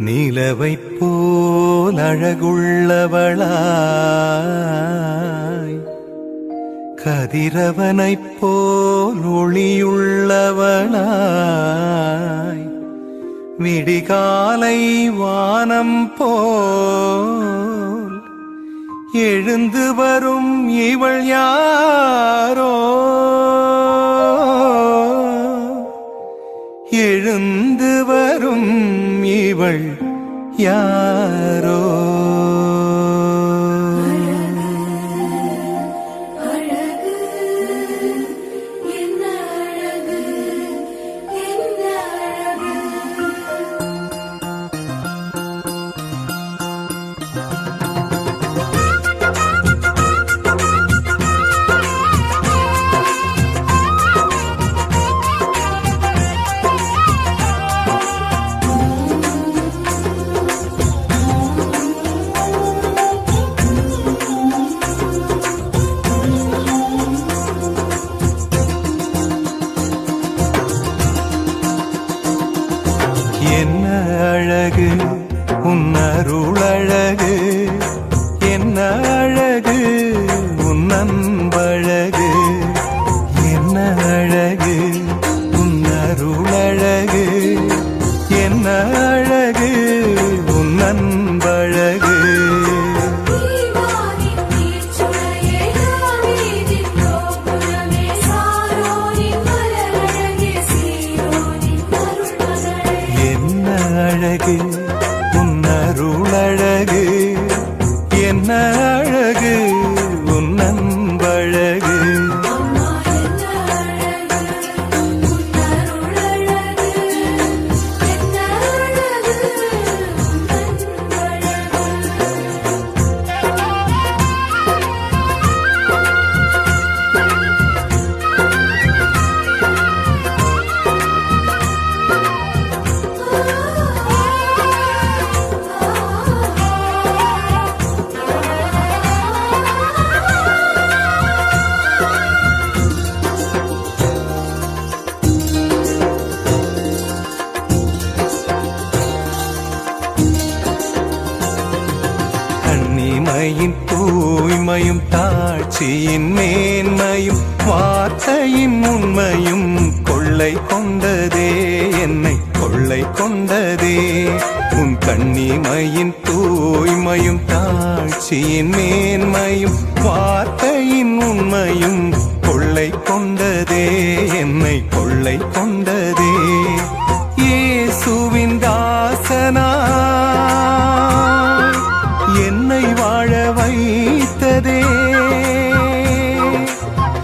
நிலவைப் போல் அழகுள்ளவளாய், கதிரவனைப் போல் ஒளியுள்ளவளாய், விடிகாலை வானம் போல் எழுந்து வரும் இவள் யாரோ, எழுந்து வரும் இவள் யாரோ. என்ன அழகு உன் அருளழகு, என்ன அழகு உன் அன்பழகு, என்ன அழகு உன் அருளழகு, என்ன அழகு உன் அன்பழகு. அழகு உன் அருளழகு, என்ன அழகு உன் அன்பழகு. கண்ணிமையின் தூய்மையும் தாட்சியின் மேன்மையும் வார்த்தையின் உண்மையும் கொள்ளை கொண்டதே, என்னை கொள்ளை கொண்டதே. உன் கண்ணிமையின் தூய்மையும் தாட்சியின் மேன்மையும் வார்த்தையின் உண்மையும் கொள்ளை கொண்டதே, என்னை கொள்ளை கொண்டதே. இயேசுவின் தாசனா என்னை வாழ வைத்ததே,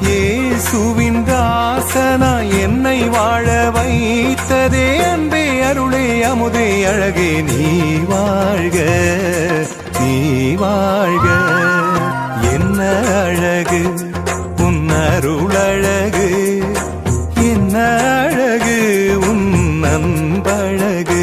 இயேசுவின் தாசனா என்னை வாழ வைத்ததே. அன்பே அருளே அமுதே அழகே நீ வாழ்க, நீ வாழ்க. என்ன அழகு உன் அருளழகு, என்ன அழகு உன் அன்பழகு.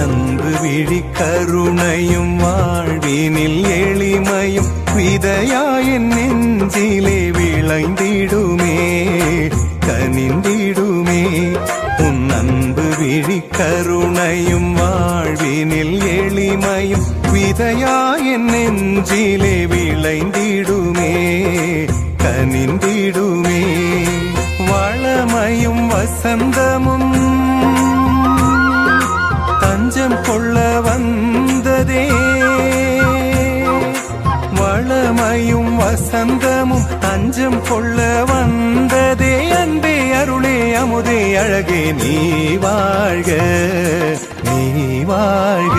அன்பு விழி கருணையும் வாழ்வினில் எளிமையும் விதையாயின் நெஞ்சிலே விளைந்திடுமே, கனிந்திடுமே. உன் அன்பு விழி கருணையும் வாழ்வினில் எளிமையும் விதையாயின் நெஞ்சிலே விளைந்திடுமே, கனிந்திடுமே. வளமையும் வசந்தமும் தஞ்சம் கொள்ள வந்ததே, வளமையும் வசந்தமும் தஞ்சம் கொள்ள வந்ததே. அன்பே அருளே அமுதே அழகே நீ வாழ்க, நீ வாழ்க.